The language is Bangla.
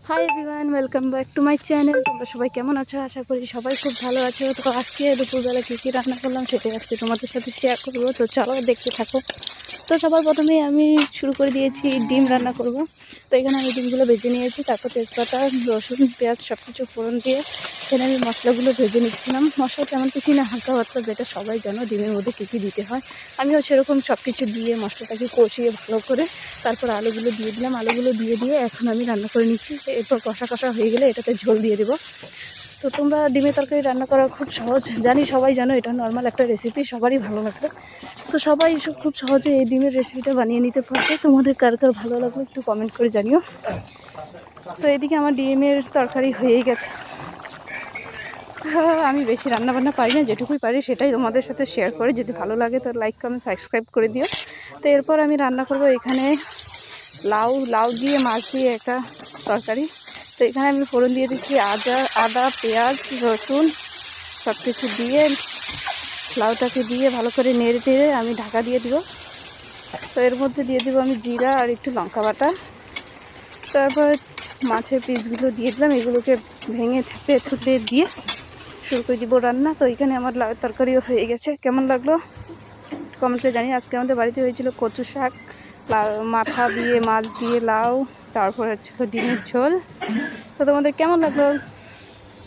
Hi everyone, welcome back to my channel. তোমরা সবাই কেমন আছো? আশা করি সবাই খুব ভালো আছো। তো আজকে দুপুরবেলা কী কী রান্না করলাম সেটাই আজকে তোমাদের সাথে শেয়ার করবো। তো চলো দেখতে থাকো। তো সবার প্রথমেই আমি শুরু করে দিয়েছি ডিম রান্না করব। তো এখানে আমি ডিমগুলো ভেজে নিয়েছি, তারপর তেজপাতা, রসুন, পেঁয়াজ সব কিছু ফোড়ন দিয়ে এখানে আমি মশলাগুলো ভেজে নিচ্ছিলাম। মশলা তেমন কিছু না, হালকা পাতলা, যেটা সবাই জানো ডিমের মধ্যে কী কী দিতে হয়। আমিও সেরকম সব কিছু দিয়ে মশলাটাকে কষিয়ে ভালো করে তারপর আলুগুলো দিয়ে দিলাম। আলুগুলো দিয়ে এখন আমি রান্না করে নিচ্ছি। এরপর কষা কষা হয়ে গেলে এটাতে ঝোল দিয়ে দেবো। তো তোমরা ডিমের তরকারি রান্না করা খুব সহজ, জানি সবাই জানো, এটা নর্মাল একটা রেসিপি, সবারই ভালো লাগবে। তো সবাই খুব সহজে এই ডিমের রেসিপিটা বানিয়ে নিতে পারবে। তোমাদের কার কার ভালো লাগবে একটু কমেন্ট করে জানিও। তো এদিকে আমার ডিমের তরকারি হয়েই গেছে। আমি বেশি রান্নাবান্না পারি না, যেটুকুই পারি সেটাই তোমাদের সাথে শেয়ার করে। যদি ভালো লাগে তো লাইক কমেন্ট সাবস্ক্রাইব করে দিও। তো এরপর আমি রান্না করব এখানে লাউ দিয়ে মাছ দিয়ে একটা তরকারি। তো এখানে আমি ফোড়ন দিয়ে দিচ্ছি আদা, পেঁয়াজ, রসুন সব কিছু দিয়ে লাউটাকে দিয়ে ভালো করে নেড়ে আমি ঢাকা দিয়ে দিব। তো এর মধ্যে দিয়ে দেবো আমি জিরা আর একটু লঙ্কা বাটা। তারপরে মাছের পিসগুলো দিয়ে দিলাম, এগুলোকে ভেঙে থেতে দিয়ে শুরু করে দিব রান্না। তো এখানে আমার লাউ তরকারিও হয়ে গেছে। কেমন লাগলো কমেন্টে জানি। আজকে আমাদের বাড়িতে হয়েছিল কচু শাক, মাথা দিয়ে, মাছ দিয়ে, লাউ, তারপর হচ্ছিল ডিমের ঝোল। তো তোমাদের কেমন লাগলো